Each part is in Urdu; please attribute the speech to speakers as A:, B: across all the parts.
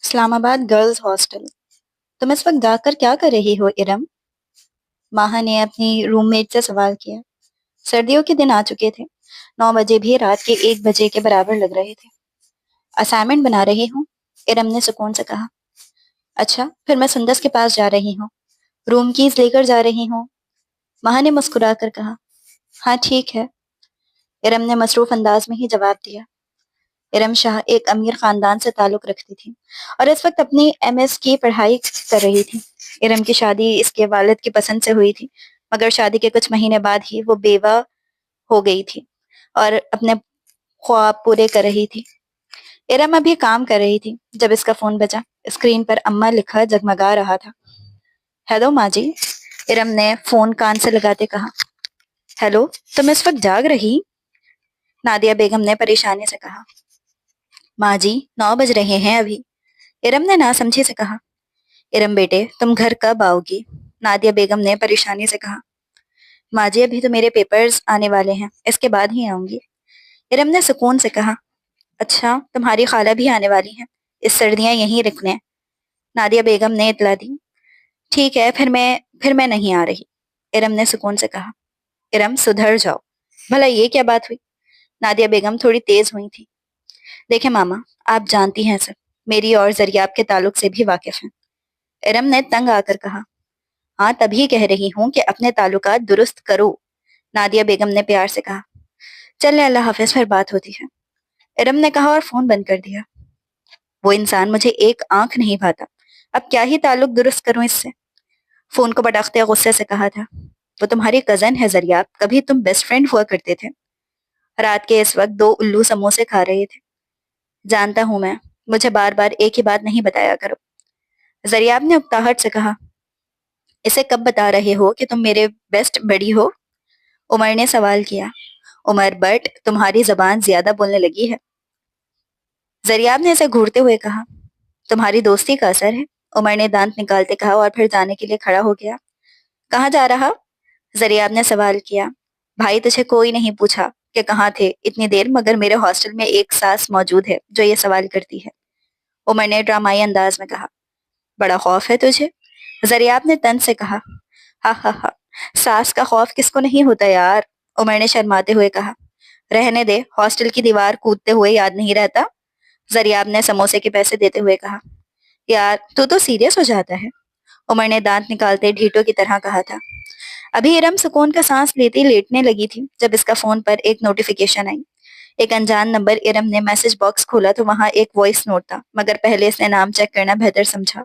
A: اسلام آباد گرلز ہاسٹل۔ تم اس وقت جا کر کیا کر رہی ہو ارم؟ ماہا نے اپنی روم میٹ سے سوال کیا۔ سردیوں کے دن آ چکے تھے، 9 بجے بھی رات کے 1 بجے کے برابر لگ رہے تھے۔ اسائنمنٹ بنا رہی ہوں، ارم نے سکون سے کہا۔ اچھا، پھر میں سندس کے پاس جا رہی ہوں، روم کیز لے کر جا رہی ہوں، ماہا نے مسکرا کر کہا۔ ہاں ٹھیک ہے، ارم نے مصروف انداز میں ہی جواب دیا۔ ارم شاہ ایک امیر خاندان سے تعلق رکھتی تھی اور اس وقت اپنی ایم ایس کی پڑھائی کر رہی تھی۔ ارم کی شادی اس کے والد کی پسند سے ہوئی تھی، مگر شادی کے کچھ مہینے بعد ہی وہ بیوہ ہو گئی تھی اور اپنے خواب پورے کر رہی تھی۔ ارم ابھی کام کر رہی تھی جب اس کا فون بجا۔ اسکرین پر اماں لکھا جگمگا رہا تھا۔ ہیلو ماں جی، ارم نے فون کان سے لگاتے کہا۔ ہیلو، تم اس وقت جاگ رہی؟ نادیہ بیگم نے پریشانی سے کہا۔ ماں جی، 9 بج رہے ہیں ابھی، ارم نے ناسمجھی سے کہا۔ ارم بیٹے، تم گھر کب آؤ گی؟ نادیہ بیگم نے پریشانی سے کہا۔ ماں جی، ابھی تو میرے پیپرز آنے والے ہیں، اس کے بعد ہی آؤں گی، ارم نے سکون سے کہا۔ اچھا، تمہاری خالہ بھی آنے والی ہیں، اس سردیاں یہیں رکنے، نادیہ بیگم نے اطلاع دی۔ ٹھیک ہے، پھر میں نہیں آ رہی، ارم نے سکون سے کہا۔ ارم سدھر جاؤ، بھلا یہ کیا بات ہوئی؟ نادیہ بیگم تھوڑی تیز ہوئی تھی۔ دیکھیں ماما، آپ جانتی ہیں سر، میری اور زریاب کے تعلق سے بھی واقف ہیں، ارم نے تنگ آ کر کہا۔ ہاں تبھی کہہ رہی ہوں کہ اپنے تعلقات درست کرو، نادیہ بیگم نے پیار سے کہا۔ چلے اللہ حافظ، پھر بات ہوتی ہے، ارم نے کہا اور فون بند کر دیا۔ وہ انسان مجھے ایک آنکھ نہیں بھاتا، اب کیا ہی تعلق درست کروں اس سے، فون کو پٹاختے غصے سے کہا تھا۔ وہ تمہاری کزن ہے زریاب، کبھی تم بیسٹ فرینڈ ہوا کرتے تھے۔ رات کے اس وقت 2 الو سموسے کھا رہے تھے۔ جانتا ہوں میں، مجھے بار بار ایک ہی بات نہیں بتایا کرو، زریاب نے اکتاہٹ سے کہا۔ اسے کب بتا رہے ہو کہ تم میرے بیسٹ بڈی ہو؟ عمر نے سوال کیا۔ عمر بٹ تمہاری زبان زیادہ بولنے لگی ہے، زریاب نے اسے گھورتے ہوئے کہا۔ تمہاری دوستی کا اثر ہے، عمر نے دانت نکالتے کہا اور پھر جانے کے لیے کھڑا ہو گیا۔ کہاں جا رہا؟ زریاب نے سوال کیا۔ بھائی تجھے کوئی نہیں پوچھا کہ کہاں تھے اتنی دیر، مگر میرے ہاسٹل میں ایک ساس موجود ہے جو یہ سوال کرتی ہے، عمر نے ڈرامائی انداز میں کہا۔ بڑا خوف ہے تجھے؟ زریاب نے تن سے کہا۔ ہا ہا ہا، ساس کا خوف کس کو نہیں ہوتا یار، عمر نے شرماتے ہوئے کہا۔ رہنے دے، ہاسٹل کی دیوار کودتے ہوئے یاد نہیں رہتا، زریاب نے سموسے کے پیسے دیتے ہوئے کہا۔ یار تو سیریس ہو جاتا ہے، عمر نے دانت نکالتے ڈھیٹوں کی طرح کہا تھا۔ ابھی ارم سکون کا سانس لیتی لیٹنے لگی تھی جب اس کا فون پر ایک نوٹیفیکیشن آئی۔ ایک انجان نمبر۔ ارم نے میسج باکس کھولا تو وہاں ایک وائس نوٹ تھا، مگر پہلے اس نے نام چیک کرنا بہتر سمجھا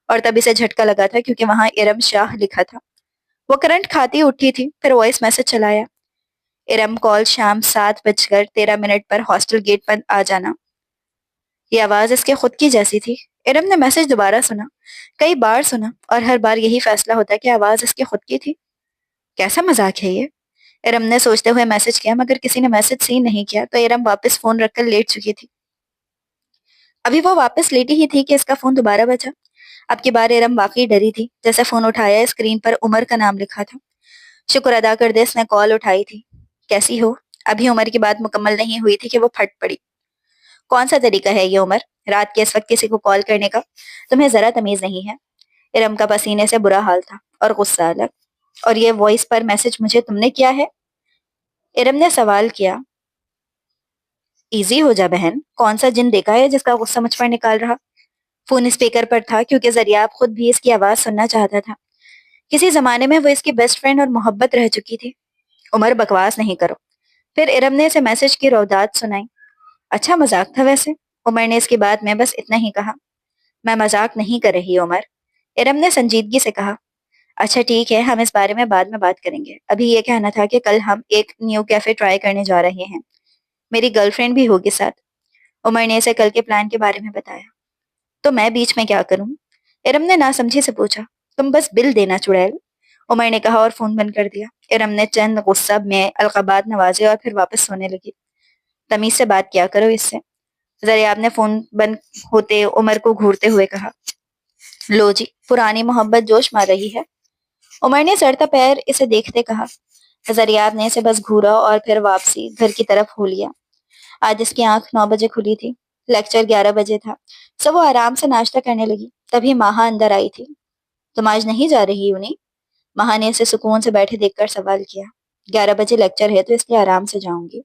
A: اور تب اسے جھٹکا لگا تھا کیونکہ وہاں ارم شاہ لکھا تھا۔ وہ کرنٹ کھاتی اٹھی تھی، پھر وائس میسج چلایا۔ ارم کال شام 7:13 پر ہاسٹل گیٹ پر آ جانا۔ یہ آواز اس کے خود کی جیسی تھی۔ ارم نے میسج دوبارہ سنا، کئی بار سنا، اور ہر بار یہی فیصلہ ہوتا کہ آواز اس کی خود کی تھی۔ کیسا مذاق ہے یہ؟ ارم نے سوچتے ہوئے میسج کیا، مگر کسی نے میسج سین نہیں کیا تو ارم واپس فون رکھ کر لیٹ چکی تھی۔ ابھی وہ واپس لیٹی ہی تھی کہ اس کا فون دوبارہ بجا۔ اب کی بار ارم واقعی ڈری تھی۔ جیسے فون اٹھایا، اسکرین پر عمر کا نام لکھا تھا۔ شکر ادا کر دے اس نے کال اٹھائی تھی۔ کیسی ہو؟ ابھی عمر کی بات مکمل نہیں ہوئی تھی کہ وہ پھٹ پڑی۔ کون سا طریقہ ہے یہ عمر، رات کے اس وقت کسی کو کال کرنے کا؟ تمہیں ذرا تمیز نہیں ہے؟ ارم کا پسینے سے برا حال تھا اور غصہ الگ۔ اور یہ وائس پر میسج مجھے تم نے کیا ہے؟ ارم نے سوال کیا۔ ایزی ہو جا بہن، کون سا جن دیکھا ہے جس کا غصہ مجھ پر نکال رہا؟ فون اسپیکر پر تھا کیونکہ زریاب خود بھی اس کی آواز سننا چاہتا تھا۔ کسی زمانے میں وہ اس کی بیسٹ فرینڈ اور محبت رہ چکی تھی۔ عمر بکواس نہیں کرو۔ پھر ارم نے اسے میسج کی روادات سنائی۔ اچھا مذاق تھا ویسے، عمر نے اس کی بات میں بس اتنا ہی کہا۔ میں مذاق نہیں کر رہی عمر، ارم نے سنجیدگی سے کہا۔ اچھا ٹھیک ہے، ہم اس بارے میں بعد میں بات کریں گے، ابھی یہ کہنا تھا کہ کل ہم ایک نیو کیفے ٹرائی کرنے جا رہے ہیں، میری گرل فرینڈ بھی ہوگی ساتھ، عمر نے اسے کل کے پلان کے بارے میں بتایا۔ تو میں بیچ میں کیا کروں؟ ارم نے ناسمجھی سے پوچھا۔ تم بس بل دینا چڑیل، عمر نے کہا اور فون بند کر دیا۔ ارم نے چند غصہ میں القابات نوازے اور پھر واپس سونے لگی۔ تمیز سے بات کیا کرو اس سے، زریاب نے فون بند ہوتے عمر کو گھورتے ہوئے کہا۔ لو جی، پرانی محبت جوش مار رہی ہے، عمر نے سڑتا پیر اسے دیکھتے کہا۔ زریاب نے اسے بس گھورا اور پھر واپسی گھر کی طرف ہو لیا۔ آج اس کی آنکھ 9 بجے کھلی تھی۔ لیکچر 11 بجے تھا، سب وہ آرام سے ناشتہ کرنے لگی، تبھی ماہا اندر آئی تھی۔ تم آج نہیں جا رہی یونی؟ ماہا نے اسے سکون سے بیٹھے دیکھ کر سوال کیا۔ 11 بجے لیکچر ہے تو اس لیے آرام سے جاؤں گی،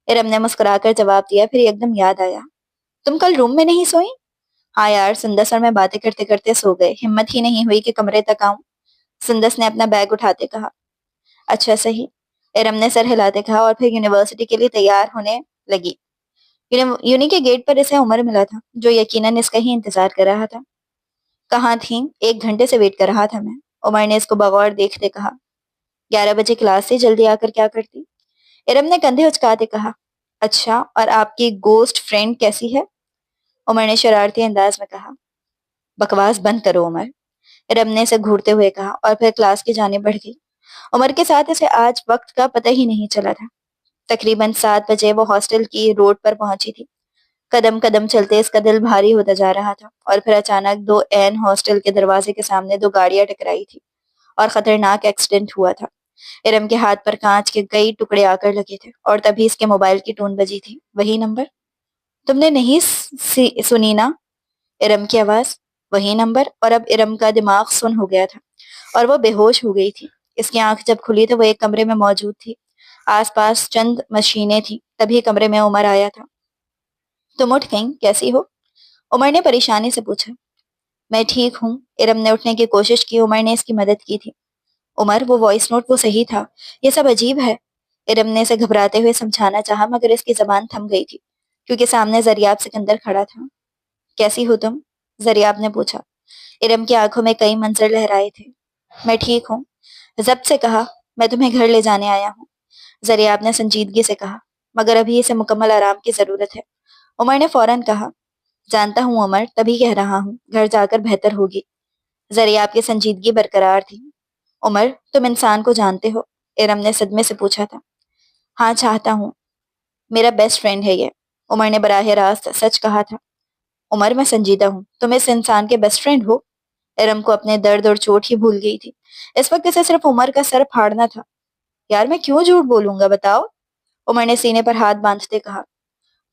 A: ارم نے مسکرا کر جواب دیا، پھر ایک دم یاد آیا، تم کل روم میں نہیں سوئی؟ ہاں یار، سندس اور میں باتیں کرتے کرتے سو گئے، ہمت ہی نہیں ہوئی کہ کمرے تک آؤں، سندس نے اپنا بیگ اٹھاتے کہا۔ اچھا صحیح، ارم نے سر ہلاتے کہا، اور پھر یونیورسٹی کے لیے تیار ہونے لگی۔ یونی کے گیٹ پر اسے عمر ملا تھا، جو یقیناً اس کا ہی انتظار کر رہا تھا۔ کہاں تھی؟ 1 گھنٹے سے ویٹ کر رہا تھا میں، عمر نے اس کو بغور دیکھتے کہا۔ 11 بجے کلاس سے جلدی آ کر کیا کرتی؟ ارم نے کندھے اچکاتے کہا۔ اچھا، اور آپ کی گوسٹ فرینڈ کیسی ہے؟ عمر نے شرارتی انداز میں کہا۔ بکواس بند کرو عمر، ارم نے اسے گھورتے ہوئے کہا، اور پھر کلاس کی جانب بڑھ گئی۔ عمر کے ساتھ اسے آج وقت کا پتہ ہی نہیں چلا تھا۔ تقریباً 7 بجے وہ ہاسٹل کی روڈ پر پہنچی تھی۔ قدم قدم چلتے اس کا دل بھاری ہوتا جا رہا تھا، اور پھر اچانک دو عین ہاسٹل کے دروازے کے سامنے دو گاڑیاں ٹکرائی تھی اور خطرناک ایکسیڈنٹ ہوا تھا۔ ارم کے ہاتھ پر کانچ کے کئی ٹکڑے آ کر لگے تھے، اور تبھی اس کے موبائل کی ٹون بجی تھی۔ وہی نمبر؟ تم نے نہیں سنی نا؟ ارم کی آواز۔ وہی نمبر، اور اب ارم کا دماغ سن ہو گیا تھا اور وہ بے ہوش ہو گئی تھی۔ اس کی آنکھ جب کھلی تو وہ ایک کمرے میں موجود تھی، آس پاس چند مشینیں تھیں، تبھی کمرے میں عمر آیا تھا۔ تم اٹھ گئیں، کیسی ہو؟ عمر نے پریشانی سے پوچھا۔ میں ٹھیک ہوں، ارم نے اٹھنے کی کوشش کی، عمر نے اس کی مدد کی تھی۔ عمر، وہ وائس نوٹ وہ صحیح تھا، یہ سب عجیب ہے، ارم نے اسے گھبراتے ہوئے سمجھانا چاہا، مگر اس کی زبان تھم گئی تھی کیونکہ سامنے زریاب سکندر کھڑا تھا۔ کیسی ہو تم؟ زریاب نے پوچھا۔ ارم کی آنکھوں میں کئی منظر لہرائے تھے۔ میں ٹھیک ہوں، ضبط سے کہا، میں تمہیں گھر لے جانے آیا ہوں، زریاب نے سنجیدگی سے کہا، مگر ابھی اسے مکمل آرام کی ضرورت ہے۔ عمر نے فوراً کہا، جانتا ہوں عمر، تبھی کہہ رہا ہوں، گھر جا کر بہتر ہوگی۔ زریاب کی سنجیدگی برقرار تھی۔ عمر، تم انسان کو جانتے ہو؟ ارم نے صدمے سے پوچھا تھا۔ ہاں، چاہتا ہوں، میرا بیسٹ فرینڈ ہے یہ، عمر نے براہ راست سچ کہا تھا۔ عمر، میں سنجیدہ ہوں، تم اس انسان کے بیسٹ فرینڈ ہو؟ ارم کو اپنے درد اور چوٹ ہی بھول گئی تھی، اس وقت اسے صرف عمر کا سر پھاڑنا تھا۔ یار میں کیوں جھوٹ بولوں گا، بتاؤ، عمر نے سینے پر ہاتھ باندھتے کہا۔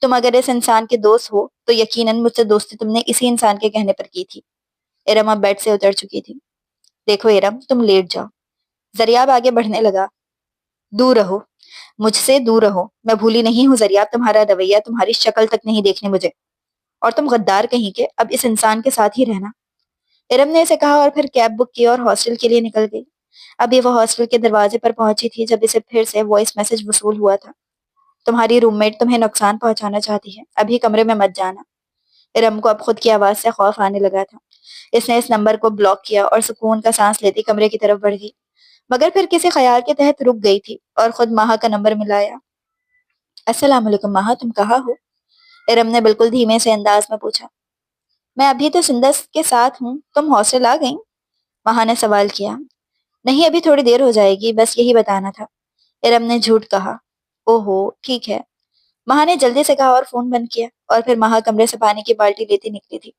A: تم اگر اس انسان کے دوست ہو تو یقیناً مجھ سے دوستی تم نے اسی انسان کے کہنے پر کی تھی۔ ارم اب بیڈ سے اتر چکی تھی۔ دیکھو ارم، تم لیٹ جاؤ، زریاب آگے بڑھنے لگا۔ دور رہو، مجھ سے دور رہو، میں بھولی نہیں ہوں زریاب، تمہارا رویہ، تمہاری شکل تک نہیں دیکھنے مجھے، اور تم غدار کہیں کے، اب اس انسان کے ساتھ ہی رہنا۔ ارم نے اسے کہا اور پھر کیب بک کی اور ہاسٹل کے لیے نکل گئی۔ ابھی وہ ہاسٹل کے دروازے پر پہنچی تھی جب اسے پھر سے وائس میسج وصول ہوا تھا۔ تمہاری روم میٹ تمہیں نقصان پہنچانا چاہتی ہے، ابھی کمرے میں مت جانا۔ ارم کو اب خود کی آواز سے خوف آنے لگا تھا۔ اس نے اس نمبر کو بلاک کیا اور سکون کا سانس لیتی کمرے کی طرف بڑھ گئی، مگر پھر کسی خیال کے تحت رک گئی تھی اور خود ماہا کا نمبر ملایا۔ السلام علیکم ماہا، تم کہاں ہو؟ ارم نے بالکل دھیمے سے انداز میں پوچھا۔ میں ابھی تو سندس کے ساتھ ہوں، تم ہاسٹل آ گئیں؟ ماہا نے سوال کیا۔ نہیں، ابھی تھوڑی دیر ہو جائے گی، بس یہی بتانا تھا، ارم نے جھوٹ کہا۔ اوہو ٹھیک ہے، ماہا نے جلدی سے کہا اور فون بند کیا، اور پھر ماہا کمرے سے پانی کی بالٹی لیتی نکلی تھی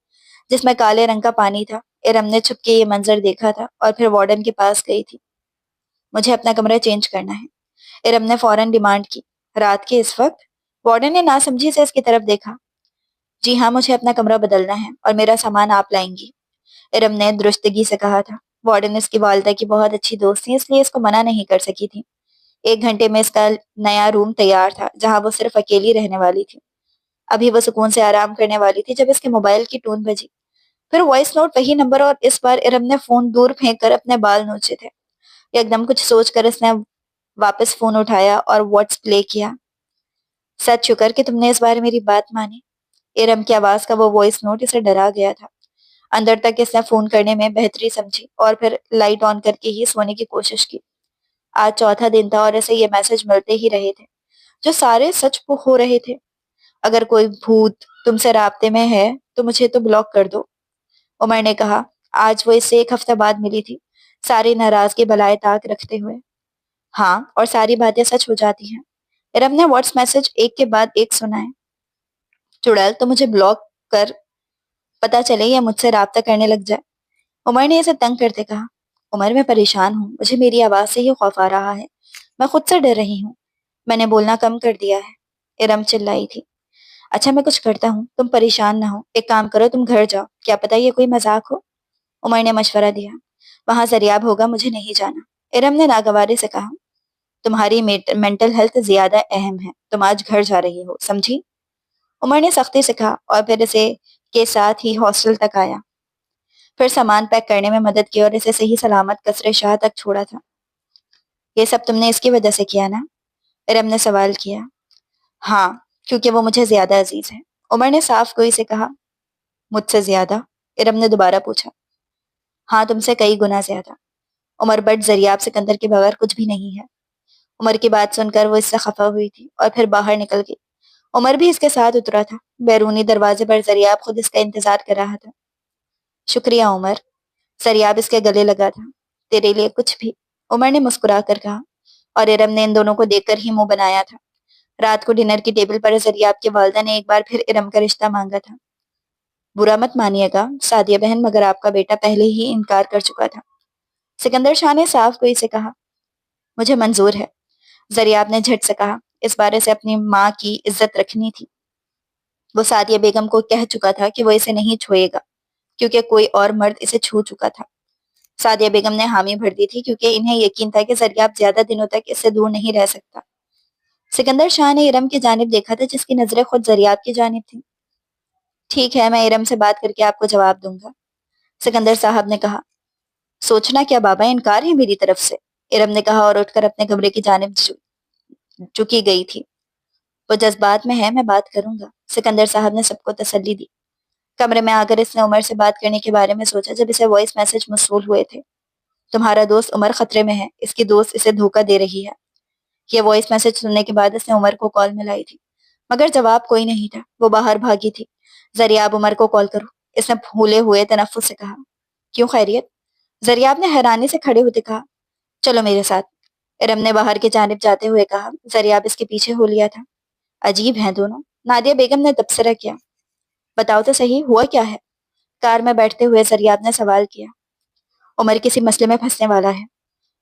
A: جس میں کالے رنگ کا پانی تھا۔ ارم نے چھپ کے یہ منظر دیکھا تھا اور پھر وارڈن کے پاس گئی تھی۔ مجھے اپنا کمرہ چینج کرنا ہے، ارم نے فوراً ڈیمانڈ کی۔ رات کے اس وقت؟ وارڈن نے ناسمجھی سے اس کی طرف دیکھا۔ جی ہاں، مجھے اپنا کمرہ بدلنا ہے اور میرا سامان آپ لائیں گی، ارم نے درستگی سے کہا تھا۔ وارڈن اس کی والدہ کی بہت اچھی دوست تھی، اس لیے اس کو منع نہیں کر سکی تھی۔ 1 گھنٹے میں اس کا نیا روم تیار تھا جہاں وہ صرف اکیلی رہنے والی تھی۔ ابھی وہ سکون سے آرام کرنے والی تھی جب اس کے موبائل کی ٹون بجی، پھر وائس نوٹ وہی نمبر، اور اس بار ارم نے فون دور پھینک کر اپنے بال نوچے تھے۔ ایک دم کچھ سوچ کر اس نے واپس فون اٹھایا اور واٹس پلے کیا۔ سچ شکر کہ تم نے اس بار میری بات مانی، ارم کی آواز کا وہ وائس نوٹ اسے ڈرا گیا تھا۔ اندر تک اس نے فون کرنے میں بہتری سمجھی اور پھر لائٹ آن کر کے ہی سونے کی کوشش کی۔ آج چوتھا دن تھا اور اسے یہ میسج ملتے ہی رہے تھے جو سارے سچ ہو رہے تھے۔ اگر کوئی بھوت تم سے رابطے میں ہے تو مجھے تو بلاک کر دو، عمر نے کہا۔ آج وہ اس سے 1 ہفتہ بعد ملی تھی، ساری ناراضگی بلائے طاق رکھتے ہوئے۔ ہاں، اور ساری باتیں سچ ہو جاتی ہیں، ارم نے واٹس میسج ایک کے بعد ایک سنائے۔ چڑیل، تو مجھے بلاک کر، پتا چلے یا مجھ سے رابطہ کرنے لگ جائے، عمر نے اسے تنگ کرتے کہا۔ عمر، میں پریشان ہوں، مجھے میری آواز سے ہی خوف آ رہا ہے، میں خود سے ڈر رہی ہوں، میں نے بولنا کم کر دیا ہے، ارم چلائی تھی۔ اچھا میں کچھ کرتا ہوں، تم پریشان نہ ہو، ایک کام کرو تم گھر جاؤ، کیا پتا یہ کوئی مذاق ہو۔ عمر نے مشورہ دیا۔ وہاں زریاب ہوگا، مجھے نہیں جانا۔ ارم نے ناگواری سے کہا، تمہاری مینٹل ہیلتھ زیادہ اہم ہے، تم آج گھر جا رہی ہو، سمجھی؟ عمر نے سختی سے کہا اور پھر اسے کے ساتھ ہی ہاسٹل تک آیا، پھر سامان پیک کرنے میں مدد کی اور اسے صحیح سلامت قصر شاہ تک چھوڑا تھا۔ یہ سب تم نے اس کی وجہ سے کیا نا؟ ارم نے سوال کیا۔ ہاں، کیونکہ وہ مجھے زیادہ عزیز ہے، عمر نے صاف گوئی سے کہا۔ مجھ سے زیادہ؟ ارم نے دوبارہ پوچھا۔ ہاں، تم سے کئی گنا زیادہ۔ عمر بٹ زریاب سکندر کے بغیر کچھ بھی نہیں ہے۔ عمر کی بات سن کر وہ اس سے خفا ہوئی تھی اور پھر باہر نکل گئی۔ عمر بھی اس کے ساتھ اترا تھا۔ بیرونی دروازے پر زریاب خود اس کا انتظار کر رہا تھا۔ شکریہ عمر، زریاب اس کے گلے لگا تھا۔ تیرے لیے کچھ بھی، عمر نے مسکرا کر کہا، اور ارم نے ان دونوں کو دیکھ کر ہی منہ بنایا تھا۔ رات کو ڈنر کی ٹیبل پر زریاب کی والدہ نے ایک بار پھر ارم کا رشتہ مانگا تھا۔ برا مت مانیے گا سعدیہ بہن، مگر آپ کا بیٹا پہلے ہی انکار کر چکا تھا، سکندر شاہ نے صاف گوئی سے کہا۔ مجھے منظور ہے، زریاب نے جھٹ سے کہا۔ اس بارے سے اپنی ماں کی عزت رکھنی تھی۔ وہ سعدیہ بیگم کو کہہ چکا تھا کہ وہ اسے نہیں چھوئے گا، کیونکہ کوئی اور مرد اسے چھو چکا تھا۔ سعدیہ بیگم نے حامی بھر دی تھی کیونکہ انہیں یقین تھا کہ زریاب زیادہ دنوں تک اس سے دور نہیں رہ سکتا۔ سکندر شاہ نے ارم کی جانب دیکھا تھا، جس کی نظریں خود زریاب کی جانب تھیں۔ ٹھیک ہے، میں ارم سے بات کر کے آپ کو جواب دوں گا، سکندر صاحب نے کہا۔ سوچنا کیا بابا، انکار ہے میری طرف سے، ارم نے کہا اور اٹھ کر اپنے کمرے کی جانب چکی گئی تھی۔ وہ جذبات میں ہے، میں بات کروں گا، سکندر صاحب نے سب کو تسلی دی۔ کمرے میں آ کر اس نے عمر سے بات کرنے کے بارے میں سوچا جب اسے وائس میسج موصول ہوئے تھے۔ تمہارا دوست عمر خطرے میں ہے، اس کی دوست اسے دھوکہ دے رہی ہے۔ یہ وائس میسج سننے کے بعد اس نے عمر کو کال ملائی تھی، مگر جواب کوئی نہیں تھا، وہ باہر بھاگی تھی۔ زریاب، عمر کو کال کرو، اس نے پھولے ہوئے تنفس سے کہا۔ کیوں، خیریت؟ زریاب نے حیرانی سے کھڑے ہوتے کہا۔ چلو میرے ساتھ، ارم نے باہر کی جانب جاتے ہوئے کہا۔ زریاب اس کے پیچھے ہو لیا تھا۔ عجیب ہیں دونوں، نادیہ بیگم نے تبصرہ کیا۔ بتاؤ تو صحیح، ہوا کیا ہے؟ کار میں بیٹھتے ہوئے زریاب نے سوال کیا۔ عمر کسی مسئلے میں پھنسنے والا ہے،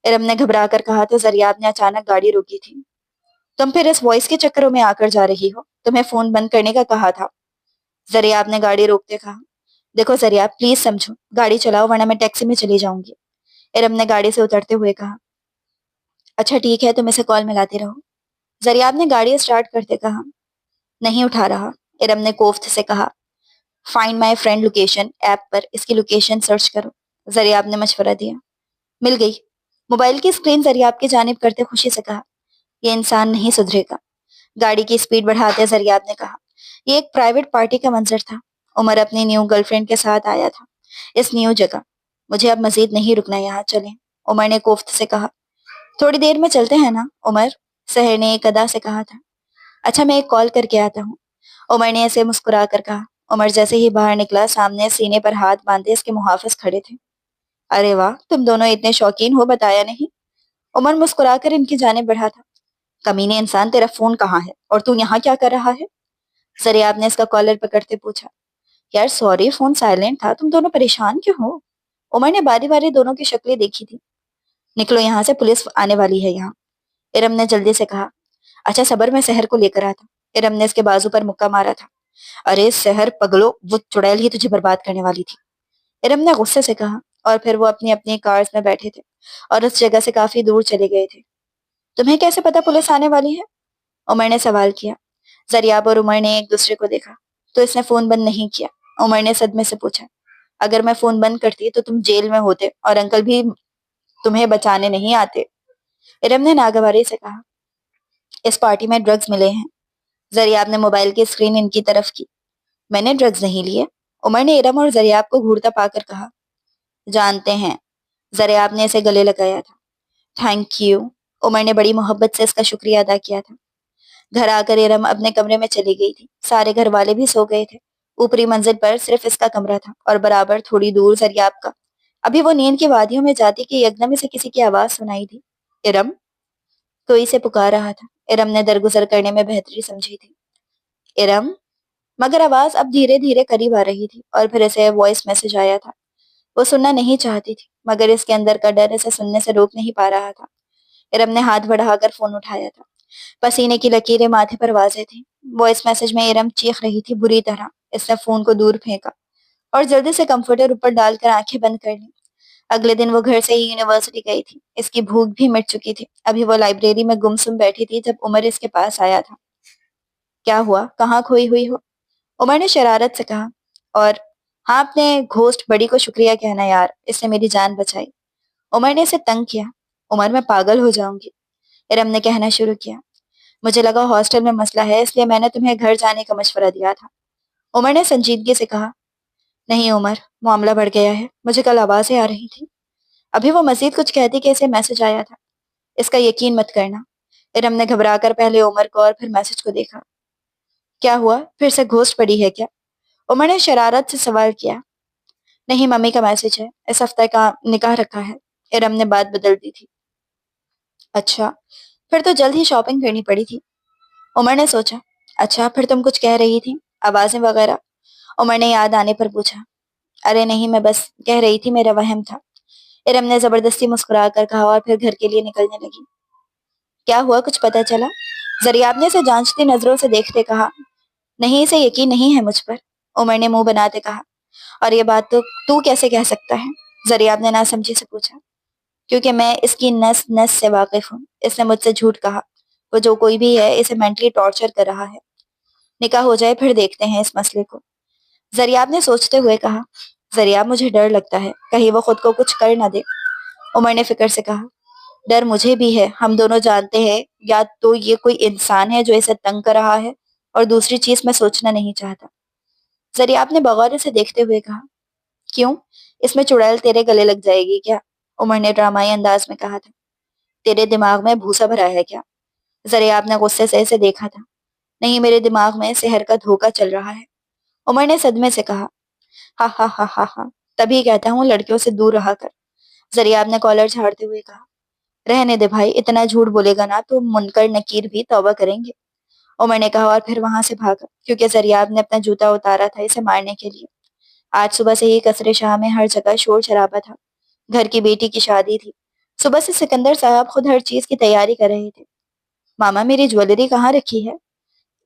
A: ارم نے گھبرا کر کہا تو زریاب نے اچانک گاڑی روکی تھی۔ تم پھر اس وائس کے چکروں میں آ کر جا رہی ہو، تمہیں فون بند کرنے کا کہا تھا، زریاب نے گاڑی روکتے کہا۔ دیکھو زریاب، پلیز سمجھو، گاڑی چلاؤ ورنہ میں ٹیکسی میں چلی جاؤں گی، ارم نے گاڑی سے اترتے ہوئے کہا۔ اچھا ٹھیک ہے، تم اسے کال ملاتے رہو، زریاب نے گاڑی اسٹارٹ کرتے کہا۔ نہیں اٹھا رہا، ارم نے کوفت سے کہا۔ Find my friend location app پر اس کی لوکیشن سرچ کرو، زریاب نے مشورہ دیا۔ مل گئی، موبائل کی اسکرین زریاب کی جانب کرتے خوشی سے کہا۔ یہ انسان نہیں سدھرے گا، گاڑی کی اسپیڈ بڑھاتے زریاب نے کہا۔ یہ ایک پرائیویٹ پارٹی کا منظر تھا، عمر اپنی نیو گرل فرینڈ کے ساتھ آیا تھا اس نیو جگہ۔ مجھے اب مزید نہیں رکنا، یہاں چلیں، عمر نے کوفت سے کہا۔ تھوڑی دیر میں چلتے ہیں نا عمر، سحر نے ایک ادا سے کہا تھا۔ اچھا میں ایک کال کر کے آتا ہوں، عمر نے اسے مسکرا کر کہا۔ عمر جیسے ہی باہر نکلا، سامنے سینے پر ہاتھ باندھے اس کے محافظ کھڑے تھے۔ ارے واہ، تم دونوں اتنے شوقین ہو، بتایا نہیں، عمر مسکرا کر ان کی جانب بڑھا تھا۔ کمینے انسان، تیرا فون کہاں ہے اور تو یہاں کیا کر رہا ہے؟ زریاب نے اس کا کالر پکڑتے پوچھا۔ یار سوری، فون سائلنٹ تھا، تم دونوں پریشان کیوں ہو؟ عمر نے باری باری دونوں کی شکلیں دیکھی تھی۔ نکلو یہاں سے، پولیس آنے والی ہے یہاں، ارم نے جلدی سے کہا۔ اچھا صبر، میں سحر کو لے کر آتا، ارم نے اس کے بازو پر مکہ مارا تھا۔ ارے سحر پگلو، وہ چڑیل ہی تجھے برباد کرنے والی تھی، ارم نے غصے سے کہا، اور پھر وہ اپنی اپنی کارز میں بیٹھے تھے اور اس جگہ سے کافی دور چلے گئے تھے۔ تمہیں کیسے پتا پولیس آنے والی ہے؟ عمر نے سوال کیا۔ زریاب اور عمر نے ایک دوسرے کو دیکھا۔ تو اس نے فون بند نہیں کیا؟ عمر نے صدمے سے پوچھا۔ اگر میں فون بند کرتی تو تم جیل میں ہوتے اور انکل بھی تمہیں بچانے نہیں آتے، ارم نے ناگواری سے کہا۔ اس پارٹی میں ڈرگز ملے ہیں، زریاب نے موبائل کی اسکرین ان کی طرف کی۔ میں نے ڈرگز نہیں لیے، عمر نے ارم اور زریاب کو گھورتا پا کر کہا۔ جانتے ہیں، زریاب نے اسے گلے لگایا تھا۔ تھینک یو، عمر نے بڑی محبت سے اس کا شکریہ ادا کیا تھا۔ گھر آ کر ارم اپنے کمرے میں چلی گئی تھی، سارے گھر والے بھی سو گئے تھے، اوپری منزل پر صرف اس کا کمرہ تھا اور برابر تھوڑی دور زریاب کا۔ ابھی وہ نیند کی وادیوں میں جاتی کہ یکدم اسے کسی کی آواز سنائی دی۔ ارم، کوئی اسے پکار رہا تھا، ارم نے درگزر کرنے میں بہتری سمجھی تھی۔ ارم، مگر آواز اب دھیرے دھیرے قریب آ رہی تھی اور پھر اسے وائس میسج آیا تھا۔ وہ سننا نہیں چاہتی تھی، مگر اس کے اندر کا ڈر اسے سننے سے روک نہیں پا رہا تھا۔ ارم نے ہاتھ بڑھا کر فون اٹھایا تھا۔ پسینے کی لکیریں ماتھے پر واضح تھیں۔ وائس میسج میں ارم چیخ رہی تھی بری طرح۔ اس نے فون کو دور پھینکا اور جلدی سے کمفرٹر اوپر ڈال کر آنکھیں بند کر لیں۔ اگلے دن وہ گھر سے ہی یونیورسٹی گئی تھی۔ اس کی بھوک بھی مٹ چکی تھی۔ ابھی وہ لائبریری میں گمسم بیٹھی تھی جب عمر اس کے پاس آیا تھا۔ کیا ہوا؟ کہاں کھوئی ہوئی ہو؟ عمر نے شرارت سے کہا۔ اور ہاں، اپنے گھوسٹ بڑی کو شکریہ کہنا یار، اس نے میری جان بچائی۔ عمر نے اسے تنگ کیا۔ عمر، میں پاگل ہو جاؤں گی، ارم نے کہنا شروع کیا۔ مجھے لگا ہاسٹل میں مسئلہ ہے، اس لیے میں نے تمہیں گھر جانے کا مشورہ دیا تھا۔ عمر نے سنجیدگی سے کہا۔ نہیں عمر، معاملہ بڑھ گیا ہے، مجھے کل آوازیں آ رہی تھی۔ ابھی وہ مزید کچھ کہتی کہ اسے میسج آیا تھا۔ اس کا یقین مت کرنا۔ ارم نے گھبرا کر پہلے عمر کو اور پھر میسج کو دیکھا۔ کیا ہوا؟ پھر سے گھوسٹ پڑی ہے کیا؟ عمر نے شرارت سے سوال کیا۔ نہیں، ممی کا میسج ہے، اس ہفتے کا نکاح رکھا ہے۔ ارم نے بات بدل دی تھی۔ اچھا، پھر تو جلد ہی شاپنگ کرنی پڑی تھی۔ عمر نے سوچا۔ اچھا، پھر تم کچھ کہہ رہی تھی، آوازیں وغیرہ؟ عمر نے یاد آنے پر پوچھا۔ ارے نہیں، میں بس کہہ رہی تھی، میرا وہم تھا، ارم نے زبردستی مسکرا کر کہا اور پھر گھر کے لیے نکلنے لگی۔ کیا ہوا؟ کچھ پتا چلا؟ زریاب نے اسے جانچتی نظروں سے دیکھتے کہا۔ نہیں، اسے یقین نہیں ہے مجھ پر، عمر نے منہ بناتے کہا۔ اور یہ بات تو کیسے کہہ سکتا ہے؟ زریاب نے ناسمجھی سے پوچھا۔ کیونکہ میں اس کی نس نس سے واقف ہوں، اس نے مجھ سے جھوٹ کہا، وہ جو کوئی بھی ہے اسے مینٹلی ٹارچر کر رہا ہے۔ نکاح ہو جائے پھر دیکھتے ہیں اس مسئلے کو، زریاب نے سوچتے ہوئے کہا۔ زریاب، مجھے ڈر لگتا ہے کہیں وہ خود کو کچھ کر نہ دے، عمر نے فکر سے کہا۔ ڈر مجھے بھی ہے، ہم دونوں جانتے ہیں یا تو یہ کوئی انسان ہے جو اسے تنگ کر رہا ہے، اور دوسری چیز میں سوچنا نہیں چاہتا۔ زریاب نے بغور سے دیکھتے ہوئے کہا۔ کیوں؟ اس میں چڑیل تیرے گلے لگ جائے گی کیا؟ عمر نے ڈرامائی انداز میں کہا تھا۔ تیرے دماغ میں بھوسا بھرا ہے کیا؟ زریاب نے غصے سے اسے دیکھا تھا۔ نہیں، میرے دماغ میں سحر کا دھوکہ چل رہا ہے، عمر نے صدمے سے کہا۔ ہا ہا ہا ہا ہا، تبھی کہتا ہوں لڑکیوں سے دور رہا کر، زریاب نے کالر جھاڑتے ہوئے کہا۔ رہنے دے بھائی، اتنا جھوٹ بولے گا نا تو منکر نکیر بھی توبہ کریں گے، عمر نے کہا اور پھر وہاں سے بھاگا، کیونکہ زریاب نے اپنا جوتا اتارا تھا اسے مارنے کے لیے۔ آج صبح سے ہی قصر شاہ میں ہر جگہ شور شرابہ تھا، گھر کی بیٹی کی شادی تھی۔ صبح سے سکندر صاحب خود ہر چیز کی تیاری کر رہے تھے۔ ماما، میری جویلری کہاں رکھی ہے؟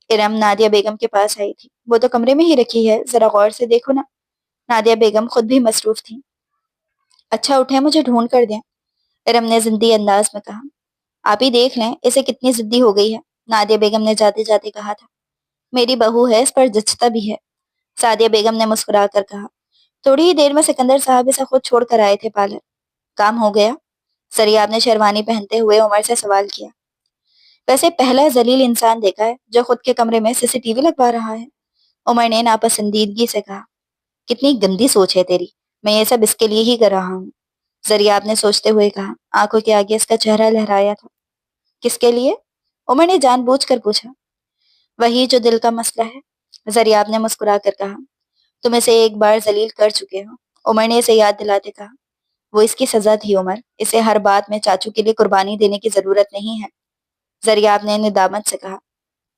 A: ارم نادیہ بیگم کے پاس آئی تھی۔ وہ تو کمرے میں ہی رکھی ہے، ذرا غور سے دیکھو نا۔ نادیہ بیگم خود بھی مصروف تھیں۔ اچھا اٹھیں، مجھے ڈھونڈ کر دیں، ارم نے زندی انداز میں کہا۔ آپ ہی دیکھ لیں اسے کتنی ضدی ہو گئی ہے، نادیہ بیگم نے جاتے جاتے کہا تھا۔ میری بہو ہے، اس پر جچتا بھی ہے، سعدیہ بیگم نے مسکرا کر کہا۔ تھوڑی ہی دیر میں سکندر صاحب اسے خود چھوڑ کر آئے تھے پارلر۔ کام ہو گیا؟ زریاب نے شیروانی پہنتے ہوئے عمر سے سوال کیا۔ ویسے پہلا ذلیل انسان دیکھا ہے جو خود کے کمرے میں سی سی ٹی وی لگوا رہا ہے، عمر نے ناپسندیدگی سے کہا۔ کتنی گندی سوچ ہے تیری، میں یہ سب اس کے لیے ہی کر رہا ہوں، زریاب نے سوچتے ہوئے کہا، آنکھوں کے آگے اس کا چہرہ لہرایا تھا۔ کس کے لیے؟ عمر نے جان بوجھ کر پوچھا۔ وہی جو دل کا مسئلہ ہے، زریاب نے مسکرا کر کہا۔ تم اسے ایک بار ذلیل کر چکے ہو، عمر نے اسے یاد دلاتے کہا۔ وہ اس کی سزا تھی عمر، اسے ہر بات میں چاچو کے لیے قربانی دینے کی ضرورت نہیں ہے، زریاب نے ندامت سے کہا۔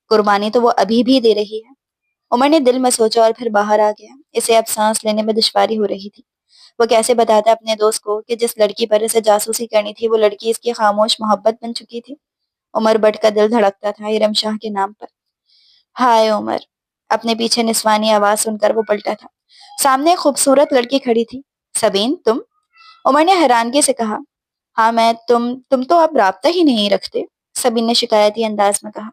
A: قربانی تو وہ ابھی بھی دے رہی ہے، عمر نے دل میں سوچا اور پھر باہر آ گیا۔ اسے اب سانس لینے میں دشواری ہو رہی تھی۔ وہ کیسے بتاتا اپنے دوست کو کہ جس لڑکی پر اسے جاسوسی کرنی تھی وہ لڑکی اس کی خاموش محبت بن چکی تھی؟ عمر بٹ کا دل دھڑکتا تھا ارم شاہ کے نام پر۔ ہائے عمر، اپنے پیچھے نسوانی آواز سن کر وہ پلٹا تھا۔ سامنے ایک خوبصورت لڑکی کھڑی تھی۔ سبین، تم؟ عمر نے حیرانگی سے کہا۔ ہاں میں، تم تو اب رابطہ ہی نہیں رکھتے، سبین نے شکایتی انداز میں کہا۔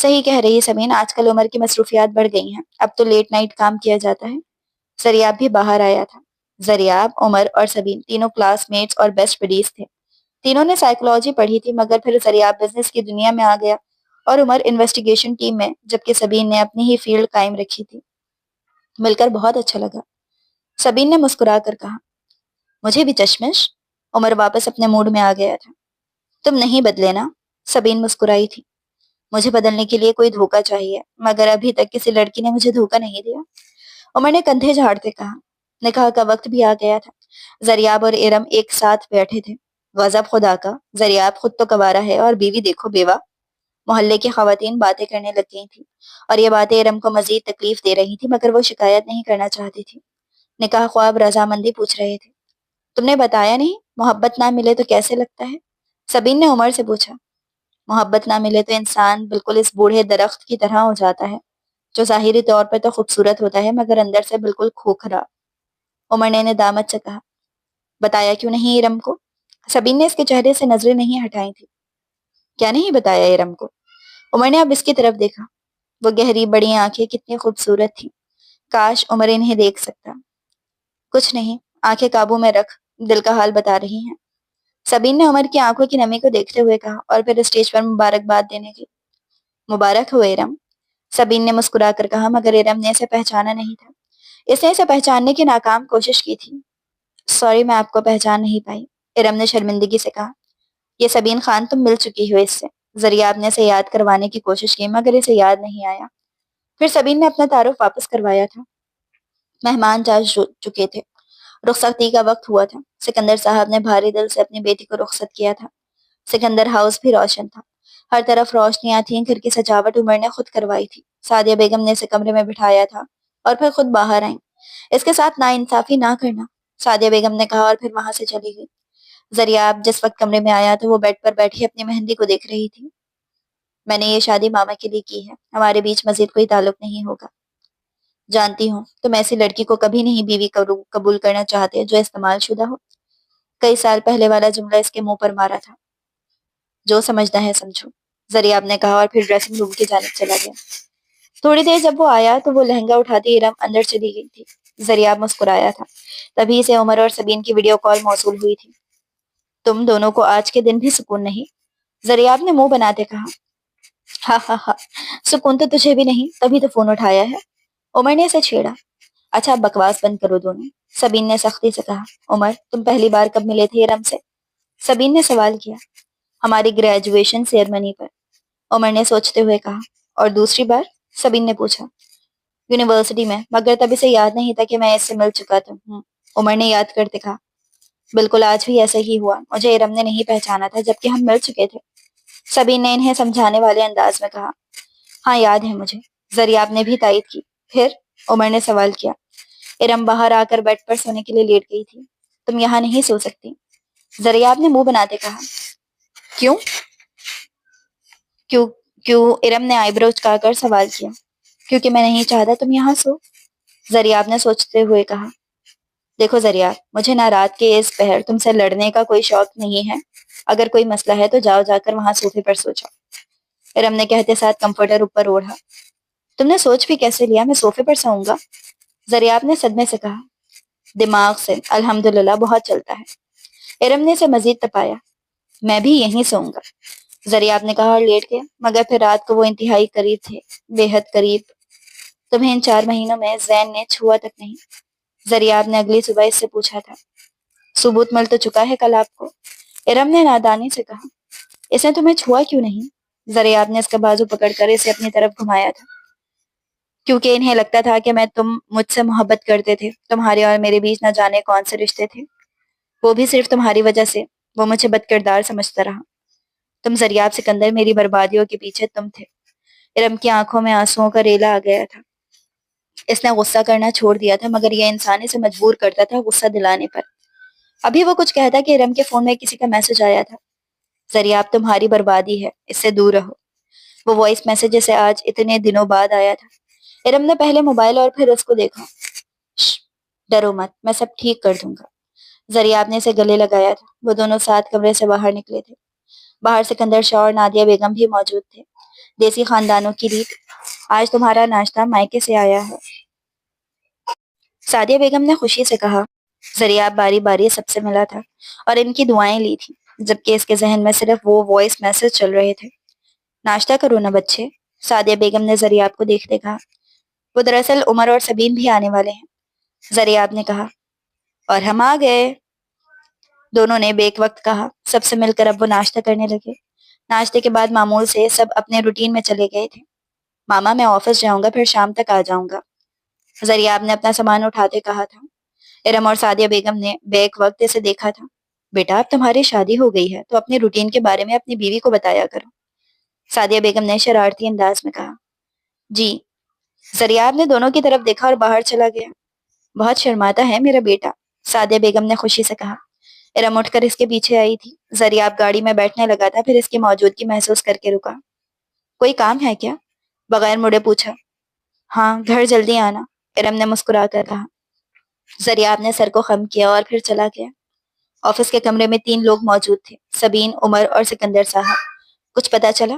A: صحیح کہہ رہی ہے سبین، آج کل عمر کی مصروفیات بڑھ گئی ہیں، اب تو لیٹ نائٹ کام کیا جاتا ہے۔ زریاب بھی باہر آیا تھا۔ زریاب، عمر اور سبین تینوں کلاس میٹس اور بیسٹ بڈیز تھے۔ تینوں نے سائیکالوجی پڑھی تھی، مگر پھر زریاب بزنس کی دنیا میں آ گیا اور عمر انویسٹیگیشن ٹیم میں، جبکہ سبین نے اپنی ہی فیلڈ قائم رکھی تھی۔ مل کر بہت اچھا لگا، سبین نے مسکرا کر کہا۔ مجھے بھی چشمش، عمر واپس اپنے موڈ میں آ گیا تھا۔ تم نہیں بدلے نا، سبین مسکرائی تھی۔ مجھے بدلنے کے لیے کوئی دھوکہ چاہیے، مگر ابھی تک کسی لڑکی نے مجھے دھوکہ نہیں دیا، عمر نے کندھے جھاڑتے کہا۔ نکاح کا وقت بھی آ گیا تھا۔ زریاب اور ارم ایک ساتھ بیٹھے تھے۔ غضب خدا کا، زریاب خود تو کنوارا ہے اور بیوی دیکھو بیوہ۔ محلے کی خواتین باتیں کرنے لگ گئی تھیں اور یہ باتیں ارم کو مزید تکلیف دے رہی تھی، مگر وہ شکایت نہیں کرنا چاہتی تھی۔ نکاح خواب رضامندی پوچھ رہے تھے۔ تم نے بتایا نہیں، محبت نہ ملے تو کیسے لگتا ہے؟ سبین نے عمر سے پوچھا۔ محبت نہ ملے تو انسان بالکل اس بوڑھے درخت کی طرح ہو جاتا ہے، جو ظاہری طور پر تو خوبصورت ہوتا ہے مگر اندر سے بالکل کھوکھرا۔ عمر نے ندامت سے کہا، بتایا کیوں نہیں ارم کو؟ سبین نے اس کے چہرے سے نظریں نہیں ہٹائی تھی۔ کیا نہیں بتایا ارم کو؟ عمر نے اب اس کی طرف دیکھا۔ وہ گہری بڑی آنکھیں کتنی خوبصورت تھیں، کاش عمر انہیں دیکھ سکتا۔ کچھ نہیں، آنکھیں قابو میں رکھ، دل کا حال بتا رہی ہیں۔ سبین نے عمر کی آنکھوں کی نمی کو دیکھتے ہوئے کہا اور پھر اسٹیج پر مبارکباد دینے کی۔ مبارک ہو ارم، سبین نے مسکرا کر کہا، مگر ارم نے اسے پہچانا نہیں تھا۔ اس نے اسے پہچاننے کی ناکام کوشش کی تھی۔ سوری، میں آپ کو پہچان نہیں پائی، ارم نے شرمندگی سے کہا۔ یہ سبین خان، تم مل چکی ہو اس سے۔ ذریعہ نے اسے یاد کروانے کی کوشش کی مگر اسے یاد نہیں آیا۔ پھر سبین نے اپنا تعارف واپس کروایا تھا۔ مہمان جا چکے تھے، رخصتی کا وقت ہوا تھا۔ سکندر صاحب نے بھاری دل سے اپنی بیٹی کو رخصت کیا تھا۔ سکندر ہاؤس بھی روشن تھا، ہر طرف روشنیاں تھیں، گھر کی سجاوٹ عمر نے خود کروائی تھی۔ سعدیہ بیگم نے اسے کمرے میں بٹھایا تھا اور پھر خود باہر آئیں۔ اس کے ساتھ ناانصافی نہ کرنا، سعدیہ بیگم نے کہا اور پھر وہاں سے چلی گئی۔ ذریعہ جس وقت کمرے میں آیا تو وہ بیڈ پر بیٹھی اپنی مہندی کو دیکھ رہی تھی۔ میں نے یہ شادی ماما کے لیے کی ہے، ہمارے بیچ مزید کوئی تعلق نہیں ہوگا۔ جانتی ہوں تم ایسی لڑکی کو کبھی نہیں بیوی قبول کرنا چاہتے جو استعمال شدہ ہو۔ کئی سال پہلے والا جملہ اس کے منہ پر مارا تھا۔ جو سمجھنا ہے سمجھو، ذریعہ نے کہا اور پھر ڈریسنگ روم کی جانب چلا گیا۔ تھوڑی دیر جب وہ آیا تو وہ لہنگا اٹھاتی ارم اندر چلی گئی تھی۔ ذریعہ مسکرایا تھا۔ تبھی سے عمر اور سبین کی ویڈیو کال موصول ہوئی تھی۔ تم دونوں کو آج کے دن بھی سکون نہیں؟ ذریعہ نے منہ بناتے کہا۔ ہاں ہاں ہاں، سکون تو تجھے بھی نہیں، تبھی تو فون اٹھایا ہے۔ عمر نے اسے چھیڑا۔ اچھا بکواس بند کرو دونوں، سبین نے سختی سے کہا۔ عمر، تم پہلی بار کب ملے تھے ارم سے؟ سبین نے سوال کیا۔ ہماری گریجویشن سیرمنی پر، عمر نے سوچتے ہوئے کہا۔ اور دوسری بار؟ سبین نے پوچھا۔ یونیورسٹی میں، مگر تب اسے یاد نہیں تھا کہ میں اس سے مل چکا تھا۔ عمر نے یاد کرتے کہا۔ بالکل آج بھی ایسا ہی ہوا، مجھے ارم نے نہیں پہچانا تھا جبکہ ہم مل چکے تھے۔ سبین نے انہیں سمجھانے والے انداز میں کہا۔ ہاں یاد ہے مجھے، ذریعہ نے بھی تائید کی۔ پھر؟ عمر نے سوال کیا۔ ارم باہر آ کر بیڈ پر سونے کے لیے لیٹ گئی تھی۔ تم یہاں نہیں سو سکتی، ذریعہ نے منہ بناتے کہا۔ کیوں؟ کیوں کیوں ارم نے آئی برو چکا کر سوال کیا۔ کیونکہ میں نہیں چاہتا تم یہاں سو، ذریعہ نے سوچتے ہوئے کہا۔ دیکھو ذریعہ، مجھے نہ رات کے اس پہر تم سے لڑنے کا کوئی شوق نہیں ہے۔ اگر کوئی مسئلہ ہے تو جاؤ جا کر وہاں صوفے پر سو جاؤ، ارم نے کہتے ساتھ کمفرٹر اوپر اوڑھا۔ تم نے سوچ بھی کیسے لیا میں صوفے پر سوؤں گا؟ ذریعہ نے صدمے سے کہا۔ دماغ سے الحمدللہ بہت چلتا ہے، ارم نے اسے مزید تپایا۔ میں بھی یہیں سوؤں گا، ذریعہ نے کہا اور لیٹ گیا۔ مگر پھر رات کو وہ انتہائی قریب تھے، بے حد قریب۔ تمہیں ان 4 مہینوں میں زین نے چھوا تک نہیں، ذریعہ نے اگلی صبح اس سے پوچھا تھا۔ ثبوت مل تو چکا ہے کل آپ کو، ارم نے نادانی سے کہا۔ اس نے تمہیں چھوا کیوں نہیں؟ ذریعہ نے اس کا بازو پکڑ کر اسے اپنی طرف گھمایا تھا۔ کیونکہ انہیں لگتا تھا کہ تم مجھ سے محبت کرتے تھے، تمہارے اور میرے بیچ نہ جانے کون سے رشتے تھے، وہ بھی صرف تمہاری وجہ سے۔ وہ مجھے بد کردار سمجھتا رہا۔ تم ذریعہ سکندر، میری بربادیوں کے پیچھے تم تھے۔ ارم کی آنکھوں میں آنسوؤں کا ریلا آ گیا تھا۔ اس نے غصہ کرنا چھوڑ دیا تھا مگر یہ انسان اسے مجبور کرتا تھا غصہ دلانے پر۔ ابھی وہ کچھ کہتا کہ ارم کے فون میں کسی کا میسج آیا تھا۔ ذریعہ تمہاری بربادی ہے، اس سے دور رہو۔ وہ وائس میسج جسے آج اتنے دنوں بعد آیا تھا۔ ارم نے پہلے موبائل اور پھر اس کو دیکھا۔ شش، ڈرو مت، میں سب ٹھیک کر دوں گا۔ ذریعہ نے اسے گلے لگایا تھا۔ وہ دونوں ساتھ کمرے سے باہر نکلے تھے۔ باہر سکندر شاہ اور نادیہ بیگم بھی موجود تھے۔ دیسی خاندانوں کی ریت، آج تمہارا ناشتہ مائکے سے آیا ہے، سعدیہ بیگم نے خوشی سے کہا۔ ذریعہ باری باری سب سے ملا تھا اور ان کی دعائیں لی تھی، جبکہ اس کے ذہن میں صرف وہ وائس میسج چل رہے تھے۔ ناشتہ کرو نا بچے، سعدیہ بیگم نے ذریعہ کو دیکھتے کہا۔ وہ دراصل عمر اور سبین بھی آنے والے ہیں، ذریعہ نے کہا۔ اور ہم آ گئے، دونوں نے بیک وقت کہا۔ سب سے مل کر اب وہ ناشتہ کرنے لگے۔ ناشتے کے بعد معمول سے سب اپنے روٹین میں چلے گئے تھے۔ ماما میں آفس جاؤں گا، پھر شام تک آ جاؤں گا، ذریعہ نے اپنا سامان اٹھاتے کہا تھا۔ ارم اور سعدیہ بیگم نے بیک وقت اسے دیکھا تھا۔ بیٹا اب تمہاری شادی ہو گئی ہے تو اپنے روٹین کے بارے میں اپنی بیوی کو بتایا کرو، سعدیہ بیگم نے شرارتی انداز میں کہا۔ جی، ذریعہ نے دونوں کی طرف دیکھا اور باہر چلا گیا۔ بہت شرماتا ہے میرا بیٹا، سعدیہ بیگم نے خوشی سے کہا۔ ارم اٹھ کر اس کے پیچھے آئی تھی۔ زریاب گاڑی میں بیٹھنے لگا تھا، پھر اس کی موجودگی محسوس کر کے رکا۔ کوئی کام ہے کیا؟ بغیر مڑے پوچھا۔ ہاں، گھر جلدی آنا، ارم نے مسکرا کر کہا۔ زریاب نے سر کو خم کیا اور پھر چلا گیا۔ آفس کے کمرے میں 3 لوگ موجود تھے، سبین، عمر اور سکندر صاحب۔ کچھ پتا چلا؟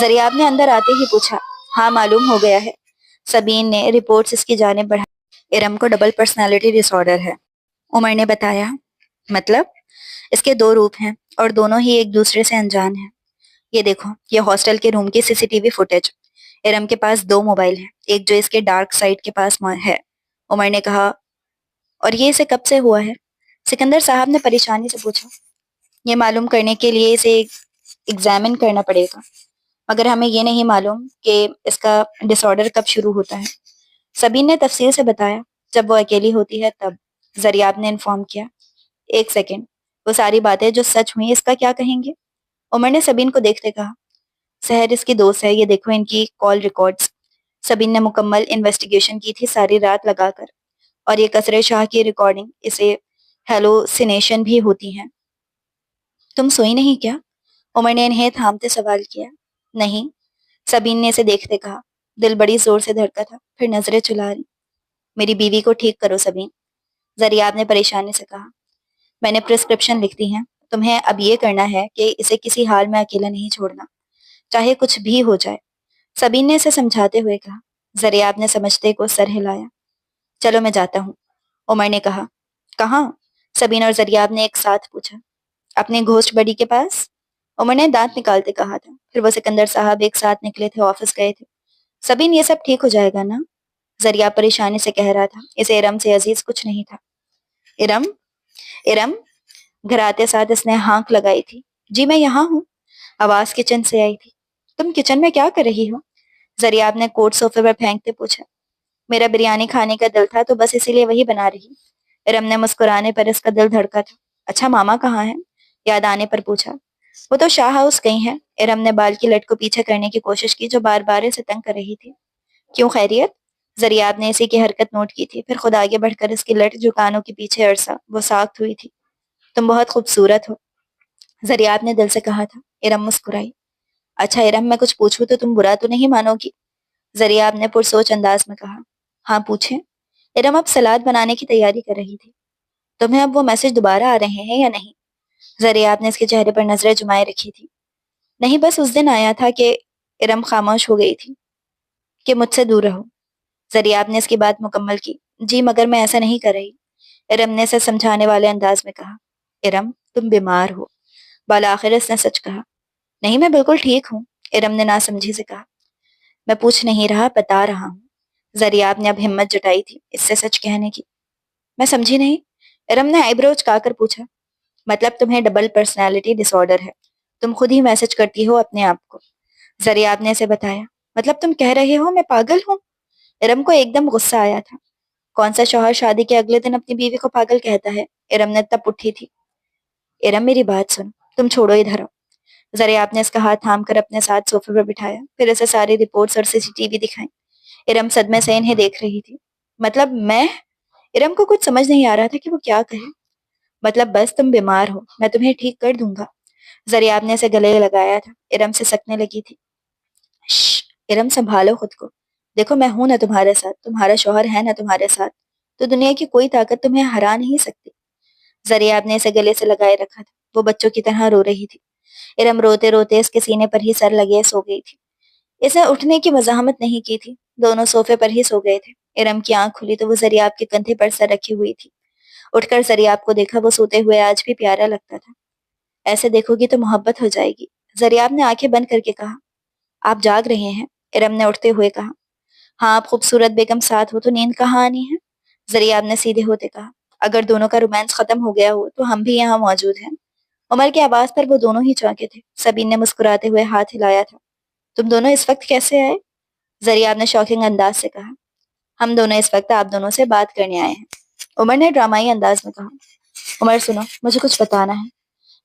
A: زریاب نے اندر آتے ہی پوچھا۔ ہاں، معلوم ہو گیا ہے، سبین نے رپورٹس اس کی جانب بڑھائی۔ ارم کو ڈبل پرسنالٹی ڈس آرڈر ہے، عمر نے بتایا۔ مطلب؟ اس کے 2 روپ ہیں اور دونوں ہی ایک دوسرے سے انجان ہیں۔ یہ دیکھو، یہ ہاسٹل کے روم کی CCTV فوٹیج۔ ارم کے پاس 2 موبائل ہیں، ایک جو اس کے ڈارک سائڈ کے پاس ہے، عمر نے کہا۔ اور یہ اسے کب سے ہوا ہے؟ سکندر صاحب نے پریشانی سے پوچھا۔ یہ معلوم کرنے کے لیے اسے ایگزامن کرنا پڑے گا، مگر ہمیں یہ نہیں معلوم کہ اس کا ڈس آرڈر کب شروع ہوتا ہے۔ سبین نے تفصیل سے بتایا۔ جب وہ اکیلی ہوتی ہے تب، زریاب نے انفارم کیا۔ ایک سیکنڈ، وہ ساری باتیں جو سچ ہوئی اس کا کیا کہیں گے؟ عمر نے سبین کو دیکھتے کہا۔ سحر اس کی دوست ہے، یہ دیکھو ان کی کال ریکارڈز۔ سبین نے مکمل انویسٹیگیشن کی تھی ساری رات لگا کر، اور یہ کثرے شاہ کی ریکارڈنگ اسے ہیلوسینیشن بھی ہوتی ہیں۔ تم سوئی نہیں کیا؟ عمر نے انہیں تھامتے سوال کیا۔ نہیں، سبین نے اسے دیکھتے کہا۔ دل بڑی زور سے دھڑکا تھا، پھر نظریں چلا رہی۔ میری بیوی کو ٹھیک کرو سبین، زریاب نے پریشانی سے کہا۔ میں نے پرسکرپشن لکھ دی ہیں، تمہیں اب یہ کرنا ہے کہ اسے کسی حال میں اکیلا نہیں چھوڑنا، چاہے کچھ بھی ہو جائے، سبین نے اسے سمجھاتے ہوئے کہا۔ زریاب نے سمجھتے کو سر ہلایا۔ چلو میں جاتا ہوں، عمر نے کہا۔ کہاں؟ سبین اور زریاب نے ایک ساتھ پوچھا۔ اپنے گھوسٹ بڈی کے پاس، عمر نے دانت نکالتے کہا تھا۔ پھر وہ سکندر صاحب ایک ساتھ نکلے تھے، آفس گئے تھے۔ سبین، یہ سب ٹھیک ہو جائے گا نا؟ زریاب پریشانی سے کہہ رہا تھا، اسے ارم سے عزیز کچھ نہیں تھا۔ ارم؟ ارم؟ گھر آتے ساتھ اس نے ہانک لگائی تھی۔ جی میں یہاں ہوں، آواز کچن سے آئی تھی۔ تم کچن میں کیا کر رہی ہو؟ زریاب نے کوٹ صوفے پر پھینکتے پوچھا۔ میرا بریانی کھانے کا دل تھا تو بس اسی لیے وہی بنا رہی۔ ارم نے مسکرانے پر اس کا دل دھڑکا تھا۔ اچھا، ماما کہاں ہے؟ یاد آنے پر پوچھا۔ وہ تو شاہ ہاؤس گئی ہیں۔ ارم نے بال کی لٹ کو پیچھے کرنے کی کوشش کی جو بار بار اسے تنگ کر رہی تھی۔ کیوں، خیریت؟ زریاب نے اسی کی حرکت نوٹ کی تھی، پھر خود آگے بڑھ کر اس کی لٹ جو کانوں کے پیچھے عرصہ وہ ساخت ہوئی تھی۔ تم بہت خوبصورت ہو، زریاب نے دل سے کہا تھا۔ ارم مسکرائی۔ اچھا ارم، میں کچھ پوچھوں تو تم برا تو نہیں مانو گی؟ زریاب نے پرسوچ انداز میں کہا۔ ہاں پوچھیں۔ ارم اب سلاد بنانے کی تیاری کر رہی تھی۔ تمہیں اب وہ میسج دوبارہ آ رہے ہیں یا نہیں؟ زریاب نے اس کے چہرے پر نظریں جمائے رکھی تھی۔ نہیں، بس اس دن آیا تھا کہ ارم خاموش ہو گئی تھی۔ کہ مجھ سے دور رہو، زریاب نے اس کی بات مکمل کی۔ جی مگر میں ایسا نہیں کر رہی، ارم نے اسے سمجھانے والے انداز میں کہا۔ ارم، تم بیمار ہو، بالآخر اس نے سچ کہا۔ نہیں، میں بالکل ٹھیک ہوں، ارم نے ناسمجھی سے کہا۔ میں پوچھ نہیں رہا، بتا رہا ہوں۔ زریاب نے اب ہمت جٹائی تھی اس سے سچ کہنے کی۔ میں سمجھی نہیں، ارم نے آئی برو چکا کر پوچھا۔ مطلب تمہیں ڈبل پرسنالٹی ڈس آرڈر ہے، تم خود ہی میسج کرتی ہو اپنے آپ کو، زریاب نے اسے بتایا۔ مطلب تم کہہ رہے ہو میں پاگل ہوں؟ ارم کو ایک دم غصہ آیا تھا۔ کون سا شوہر شادی کے اگلے دن اپنی بیوی کو پاگل کہتا ہے؟ ارم نے تب اٹھی تھی۔ ارم میری بات سن، تم چھوڑو ادھر آؤ۔ زریاب نے اس کا ہاتھ تھام کر اپنے ساتھ صوفے پر بٹھایا، پھر اسے ساری رپورٹس اور CCTV دکھائیں۔ ارم صدمے سے انہیں دیکھ رہی تھی۔ مطلب میں؟ ارم کو کچھ سمجھ نہیں آ رہا تھا کہ وہ کیا کہے۔ مطلب بس تم بیمار ہو، میں تمہیں ٹھیک کر دوں گا۔ زریاب نے اسے گلے لگایا تھا، ارم سے سکنے لگی تھی۔ شش، ارم سنبھالو خود کو، دیکھو میں ہوں نا تمہارے ساتھ، تمہارا شوہر ہے نا تمہارے ساتھ، تو دنیا کی کوئی طاقت تمہیں ہرا نہیں سکتی۔ زریاب نے اسے گلے سے لگائے رکھا تھا، وہ بچوں کی طرح رو رہی تھی۔ ارم روتے روتے اس کے سینے پر ہی سر لگے سو گئی تھی۔ اس نے اٹھنے کی مزاحمت نہیں کی تھی، دونوں صوفے پر ہی سو گئے تھے۔ ارم کی آنکھ کھلی تو وہ زریاب کے کندھے پر سر رکھی ہوئی تھی۔ اٹھ کر زریاب کو دیکھا، وہ سوتے ہوئے آج بھی پیارا لگتا تھا۔ ایسے دیکھو گی تو محبت ہو جائے گی، زریاب نے آنکھیں بند کر کے کہا۔ آپ جاگ رہے ہیں؟ ارم نے اٹھتے ہوئے کہا۔ ہاں، آپ خوبصورت بیگم ساتھ ہو تو نیند کہاں آنی ہے؟ زریاب نے سیدھے ہوتے کہا۔ اگر دونوں کا رومانس ختم ہو گیا ہو تو ہم بھی یہاں موجود ہیں۔ عمر کی آواز پر وہ دونوں ہی چونکے تھے۔ سبین نے مسکراتے ہوئے ہاتھ ہلایا تھا۔ تم دونوں اس وقت کیسے آئے؟ زریاب نے شوکنگ انداز سے کہا۔ ہم دونوں اس وقت آپ دونوں سے بات کرنے آئے ہیں، عمر نے ڈرامائی انداز میں کہا۔ عمر سنو، مجھے کچھ بتانا ہے۔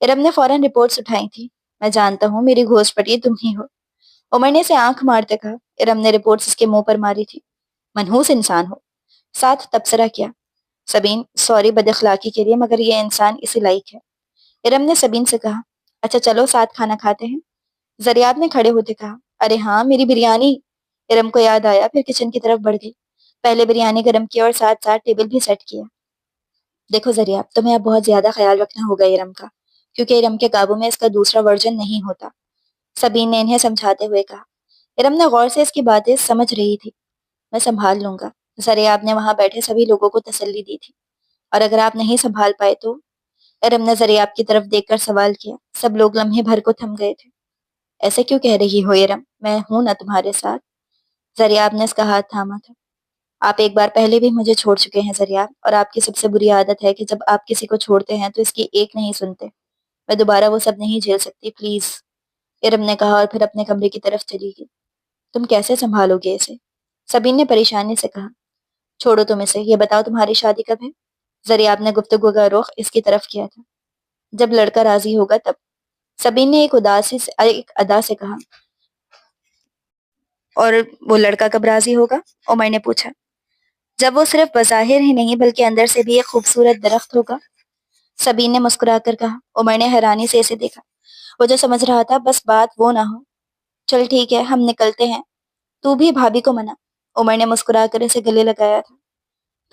A: ارم نے فوراً رپورٹس اٹھائی تھی۔ میں جانتا ہوں میری گھوسٹ پٹی تم ہی ہو، عمر نے اسے آنکھ مارتے کہا۔ ارم نے رپورٹس اس کے منہ پر ماری تھی۔ منحوس انسان ہو، ساتھ تبصرہ کیا۔ سبین سوری بد اخلاقی کے لیے، مگر یہ انسان اسی لائق ہے۔ ارم نے سبین سے کہا اچھا چلو ساتھ کھانا کھاتے ہیں۔ زریاب نے کھڑے ہوتے کہا ارے ہاں میری بریانی۔ ارم کو یاد آیا، پھر کچن کی طرف بڑھ گئی، پہلے بریانی گرم کیا اور ساتھ ساتھ ٹیبل بھی سیٹ کیا۔ دیکھو زریاب، تمہیں اب بہت زیادہ خیال رکھنا ہوگا ارم کا، کیونکہ ارم کے قابو میں اس کا دوسرا ورژن نہیں ہوتا، سبین نے انہیں سمجھاتے ہوئے کہا۔ ارم نے غور سے اس کی باتیں سمجھ رہی تھی۔ میں سنبھال لوں گا، زریاب نے وہاں بیٹھے سبھی لوگوں کو تسلی دی تھی۔ اور اگر آپ نہیں سنبھال پائے تو؟ ارم نے زریاب کی طرف دیکھ کر سوال کیا۔ سب لوگ لمحے بھر کو تھم گئے تھے۔ ایسے کیوں کہہ رہی ہو ارم، میں ہوں نا تمہارے ساتھ۔ زریاب نے اس کا ہاتھ تھاما تھا۔ آپ ایک بار پہلے بھی مجھے چھوڑ چکے ہیں زریاب، اور آپ کی سب سے بری عادت ہے کہ جب آپ کسی کو چھوڑتے ہیں تو اس کی ایک نہیں سنتے۔ میں دوبارہ وہ سب نہیں جھیل سکتی، پلیز، ارم نے کہا اور پھر اپنے کمرے کی طرف چلی گئی۔ تم کیسے سنبھالو گے اسے؟ سبین نے پریشانی سے کہا۔ چھوڑو تم اسے، یہ بتاؤ تمہاری شادی کب ہے؟ زریاب نے گفتگو کا رخ اس کی طرف کیا تھا۔ جب لڑکا راضی ہوگا تب، سبین نے ایک ادا سے کہا۔ اور وہ لڑکا کب راضی ہوگا؟ عمر نے پوچھا۔ جب وہ صرف بظاہر ہی نہیں بلکہ اندر سے بھی ایک خوبصورت درخت ہوگا، سبین نے مسکرا کر کہا۔ عمر نے حیرانی سے اسے دیکھا، وہ جو سمجھ رہا تھا بس بات وہ نہ ہو۔ چل ٹھیک ہے، ہم نکلتے ہیں، تو بھی بھابھی کو منا۔ عمر نے مسکرا کر اسے گلے لگایا تھا۔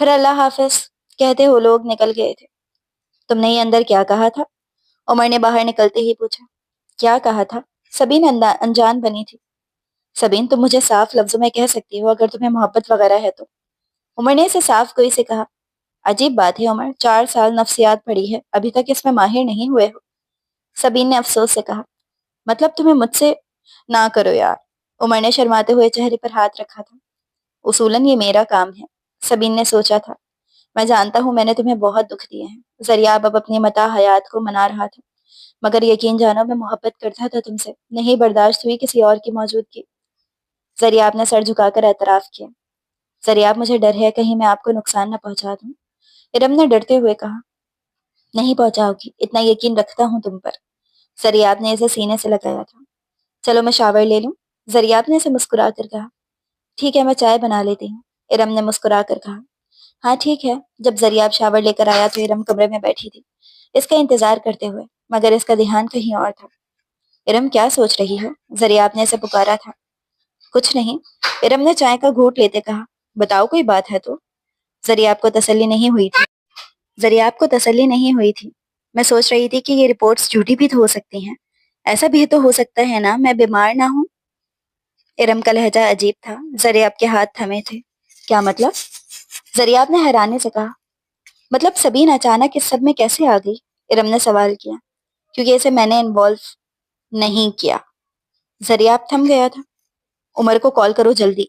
A: پھر اللہ حافظ کہتے وہ لوگ نکل گئے تھے۔ تم نے یہ اندر کیا کہا تھا؟ عمر نے باہر نکلتے ہی پوچھا۔ کیا کہا تھا؟ سبین انجان بنی تھی۔ سبین تم مجھے صاف لفظوں میں کہہ سکتی ہو اگر تمہیں محبت وغیرہ ہے تو۔ عمر نے اسے صاف کوئی سے کہا۔ عجیب بات ہے عمر، 4 سال نفسیات پڑھی ہے، ابھی تک اس میں ماہر نہیں ہوئے ہو۔ سبین نے افسوس سے کہا۔ مطلب تمہیں مجھ سے نہ کرو یار۔ عمر نے شرماتے ہوئے چہرے پر ہاتھ رکھا تھا۔ اصولاً یہ میرا کام ہے، سبین نے سوچا تھا۔ میں جانتا ہوں میں نے تمہیں بہت دکھ دیے ہیں۔ زریاب اب اپنی متاع حیات کو منا رہا تھا، مگر یقین جانو میں محبت کرتا تھا تم سے، نہیں برداشت ہوئی کسی اور کی موجودگی۔ زریاب نے سر جھکا کر اعتراف کیا۔ زریاب مجھے ڈر ہے کہیں میں آپ کو نقصان نہ پہنچا دوں۔ ارم نے ڈرتے ہوئے کہا۔ نہیں پہنچاؤ گی، اتنا یقین رکھتا ہوں تم پر۔ زریاب نے اسے سینے سے لگایا تھا۔ چلو میں شاور لے لوں؟ زریاب نے اسے مسکرا کر کہا۔ ٹھیک ہے میں چائے بنا لیتی ہوں، ارم نے مسکرا کر کہا۔ ہاں ٹھیک ہے۔ جب زریاب شاور لے کر آیا تو ارم کمرے میں بیٹھی تھی، اس کا انتظار کرتے ہوئے، مگر اس کا دھیان کہیں اور تھا۔ ارم کیا سوچ رہی ہو؟ زریاب نے اسے پکارا تھا۔ کچھ نہیں، ارم نے چائے کا گھونٹ لیتے کہا۔ بتاؤ کوئی بات ہے تو؟ زریاب کو تسلی نہیں ہوئی تھی۔ میں سوچ رہی تھی کہ یہ رپورٹس جھوٹی بھی تو ہو سکتی ہیں، ایسا بھی تو ہو سکتا ہے نا میں بیمار نہ ہوں۔ ارم کا لہجہ عجیب تھا، زریاب کے ہاتھ تھمے تھے۔ کیا مطلب؟ زریاب نے حیرانی سے کہا۔ مطلب سبین اچانک اس سب میں کیسے آ گئی؟ ارم نے سوال کیا۔ کیونکہ اسے میں نے انوالو نہیں کیا۔ زریاب تھم گیا تھا۔ عمر کو کال کرو جلدی،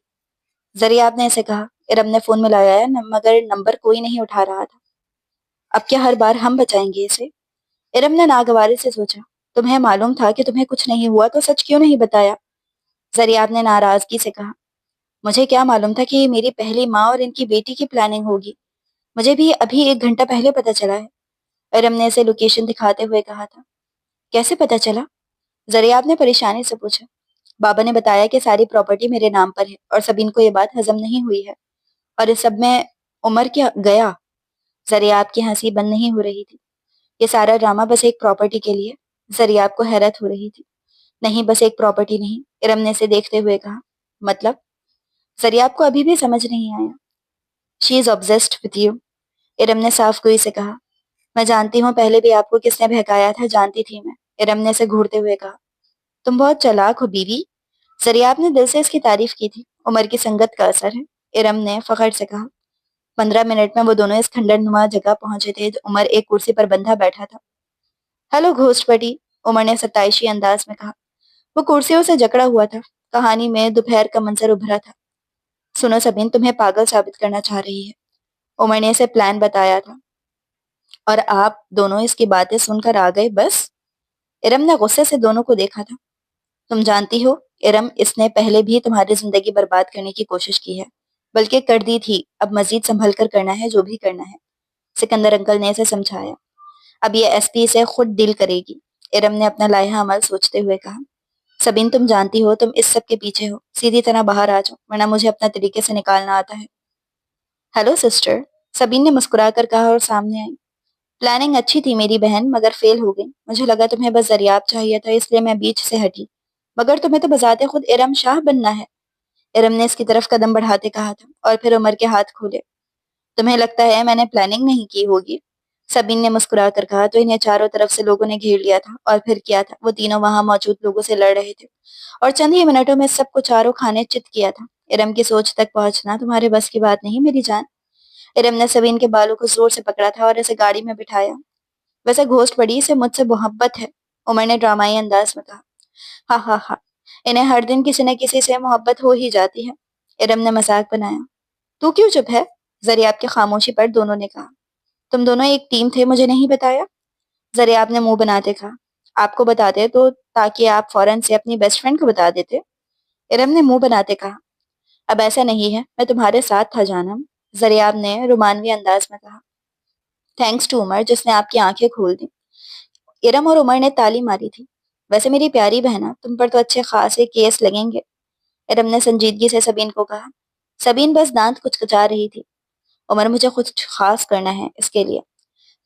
A: زریاب نے اسے کہا۔ ارم نے فون ملایا مگر نمبر کوئی نہیں اٹھا رہا تھا۔ اب کیا ہر بار ہم بچائیں گے اسے؟ ارم نے ناگوارے سے سوچا۔ تمہیں معلوم تھا کہ تمہیں کچھ نہیں ہوا تو سچ کیوں نہیں بتایا؟ زریاب نے ناراضگی سے کہا۔ مجھے کیا معلوم تھا کہ یہ میری پہلی ماں اور ان کی بیٹی کی پلاننگ ہوگی، مجھے بھی ابھی 1 گھنٹہ پہلے پتا چلا ہے۔ ارم نے اسے لوکیشن دکھاتے ہوئے کہا تھا۔ کیسے پتا چلا؟ زریاب نے پریشانی سے پوچھا۔ بابا نے بتایا کہ ساری پراپرٹی میرے نام پر ہے، اور سبین کو یہ بات ہضم نہیں ہوئی ہے، اور اس سب میں عمر کیا گیا؟ زریاب کی ہنسی بند نہیں ہو رہی تھی۔ یہ سارا ڈرامہ بس ایک پراپرٹی کے لیے؟ زریاب کو حیرت ہو رہی تھی۔ نہیں بس ایک پراپرٹی نہیں، ارم نے اسے دیکھتے ہوئے کہا۔ مطلب؟ زریاب کو ابھی بھی سمجھ نہیں آیا۔ شی از obsessed with you، ارم نے صاف گوئی سے کہا۔ میں جانتی ہوں پہلے بھی آپ کو کس نے بہکایا تھا، جانتی تھی میں، ارم نے اسے گھورتے ہوئے کہا۔ تم بہت چالاک ہو بیوی، زریاب نے دل سے اس کی تعریف کی تھی۔ عمر کی سنگت کا اثر ہے، ارم نے فخر سے کہا۔ 15 منٹ میں وہ دونوں اس کھنڈر نما جگہ پہنچے تھے۔ عمر ایک کرسی پر بندھا بیٹھا تھا۔ ہیلو گھوسٹ پٹی، عمر نے ستائشی انداز میں کہا۔ وہ کرسیوں سے جکڑا ہوا تھا۔ کہانی میں دوپہر کا منظر ابھرا تھا۔ سنو سبین تمہیں پاگل ثابت کرنا چاہ رہی ہے، عمر نے اسے پلان بتایا تھا، اور آپ دونوں اس کی باتیں سن کر آ گئے بس؟ ارم نے غصے سے دونوں کو دیکھا تھا۔ تم جانتی ہو ارم، اس نے پہلے بھی تمہاری زندگی برباد کرنے کی کوشش کی ہے، بلکہ کر دی تھی، اب مزید سنبھل کر کرنا ہے جو بھی کرنا ہے، سکندر انکل نے اسے سمجھایا۔ اب یہ ایس پی سے خود ڈیل کرے گی، ارم نے اپنا لائحہ عمل سوچتے ہوئے کہا۔ سبین تم جانتی ہو تم اس سب کے پیچھے ہو، سیدھی طرح باہر آ جاؤ ورنہ مجھے اپنا طریقے سے نکالنا آتا ہے۔ ہیلو سسٹر، سبین نے مسکرا کر کہا اور سامنے آئی۔ پلاننگ اچھی تھی میری بہن، مگر فیل ہو گئی۔ مجھے لگا تمہیں بس دریافت چاہیے تھا، اس لیے میں بیچ سے ہٹی، مگر تمہیں تو بذات خود ارم شاہ بننا ہے۔ ارم نے اس کی طرف قدم بڑھاتے کہا تھا، اور پھر عمر کے ہاتھ کھولے۔ تمہیں لگتا ہے میں نے پلاننگ نہیں کی ہوگی؟ سبین نے مسکرا کر کہا، تو انہیں چاروں طرف سے لوگوں نے گھیر لیا تھا، اور پھر کیا تھا، وہ تینوں وہاں موجود لوگوں سے لڑ رہے تھے، اور چند ہی منٹوں میں سب کو چاروں کھانے چت کیا تھا۔ ارم کی سوچ تک پہنچنا تمہارے بس کی بات نہیں میری جان۔ ارم نے سبین کے بالوں کو زور سے پکڑا تھا اور اسے گاڑی میں بٹھایا۔ ویسے گھوسٹ بڑی سے مجھ سے محبت ہے، عمر نے ڈرامائی انداز میں کہا۔ ہاں ہاں ہاں، انہیں ہر دن کسی نہ کسی سے محبت ہو ہی جاتی ہے، ارم نے مذاق بنایا۔ تو کیوں چپ ہے؟ زریاب کی خاموشی پر دونوں نے کہا۔ تم دونوں ایک ٹیم تھے، مجھے نہیں بتایا؟ زریاب نے منہ بناتے کہا۔ آپ کو بتاتے تو تاکہ آپ فوراً سے اپنی بیسٹ فرینڈ کو بتا دیتے، ارم نے منہ بناتے کہا۔ اب ایسا نہیں ہے، میں تمہارے ساتھ تھا جانم، زریاب نے رومانوی انداز میں کہا۔ تھینکس ٹو عمر جس نے آپ کی آنکھیں کھول دی، ارم اور عمر نے تالی ماری تھی۔ ویسے میری پیاری بہنا، تم پر تو اچھے خاصے کیس لگیں گے، ارم نے سنجیدگی سے سبین کو کہا۔ سبین بس دانت کچکچا رہی تھی۔ عمر مجھے کچھ خاص کرنا ہے اس کے لیے۔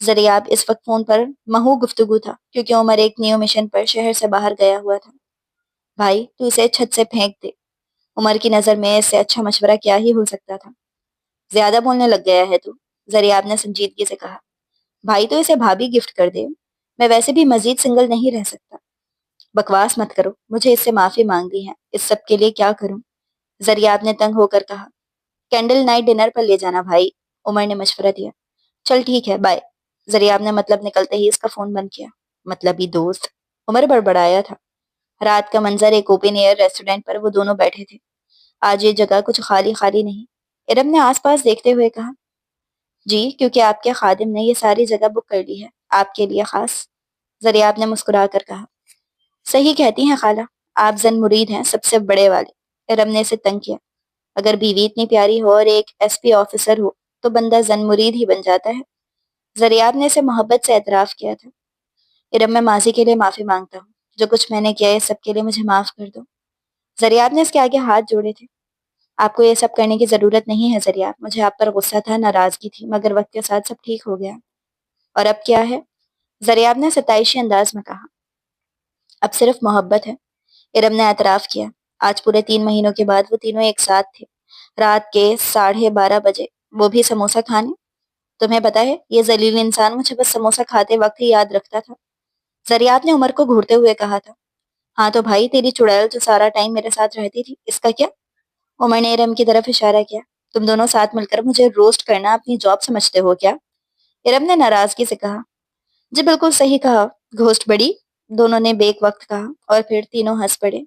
A: زریاب اس وقت فون پر محو گفتگو تھا، کیونکہ عمر ایک نیو مشن پر شہر سے باہر گیا ہوا تھا۔ بھائی تو اسے چھت سے پھینک دے، عمر کی نظر میں اس سے اچھا مشورہ کیا ہی ہو سکتا تھا۔ زیادہ بولنے لگ گیا ہے تو، زریاب نے سنجیدگی سے کہا۔ بھائی تو اسے بھابھی گفٹ کر دے، میں ویسے بھی مزید سنگل نہیں رہ سکتا۔ بکواس مت کرو، مجھے اس سے معافی مانگنی ہے، اس سب کے لیے کیا کروں؟ زریاب نے تنگ ہو کر کہا۔ کینڈل نائٹ ڈنر پر لے جانا بھائی، عمر نے مشورہ دیا۔ چل ٹھیک ہے، بائے، زریاب نے مطلب نکلتے ہی اس کا فون بند کیا۔ مطلبی دوست، عمر بڑبڑایا تھا۔ رات کا منظر، ایک اوپن ایئر ریسٹورینٹ پر وہ دونوں بیٹھے تھے۔ آج یہ جگہ کچھ خالی خالی نہیں، ارم نے آس پاس دیکھتے ہوئے کہا۔ جی، کیونکہ آپ کے خادم نے یہ ساری جگہ بک کر لی ہے، آپ کے لیے خاص، زریاب نے مسکرا کر کہا۔ صحیح کہتی ہیں خالہ، آپ زن مرید ہیں سب سے بڑے والے، ارم نے اسے تنگ کیا۔ اگر بیوی اتنی پیاری ہو اور ایک ایس پی آفیسر ہو تو بندہ زن مرید ہی بن جاتا ہے، زریاب نے اسے محبت سے اعتراف کیا تھا۔ ارم میں ماضی کے لیے معافی مانگتا ہوں، جو کچھ میں نے کیا ہے سب کے لیے مجھے معاف کر دو۔ زریاب نے اس کے آگے ہاتھ جوڑے تھے۔ آپ کو یہ سب کرنے کی ضرورت نہیں ہے زریاب، مجھے آپ پر غصہ تھا، ناراضگی تھی، مگر وقت کے ساتھ سب ٹھیک ہو گیا۔ اور اب کیا ہے؟ زریاب نے ستائشی انداز میں کہا۔ اب صرف محبت ہے، ارم نے اعتراف کیا۔ آج پورے 3 مہینوں کے بعد وہ تینوں ایک ساتھ تھے، رات کے 12:30 وہ بھی سموسہ کھانے۔ تمہیں پتا ہے، یہ ذلیل انسان مجھے بس سموسہ کھاتے وقت ہی یاد رکھتا تھا، زریاب نے عمر کو گھورتے ہوئے کہا تھا۔ ہاں تو بھائی، تیری چڑیل جو سارا ٹائم میرے ساتھ رہتی تھی، اس کا کیا؟ عمر نے ارم کی طرف اشارہ کیا۔ تم دونوں ساتھ مل کر مجھے روسٹ کرنا اپنی جاب سمجھتے ہو کیا؟ ارم نے ناراضگی سے کہا۔ جی بالکل صحیح کہا، گھوسٹ بڑی، دونوں نے بیک وقت کہا، اور پھر تینوں ہنس پڑے۔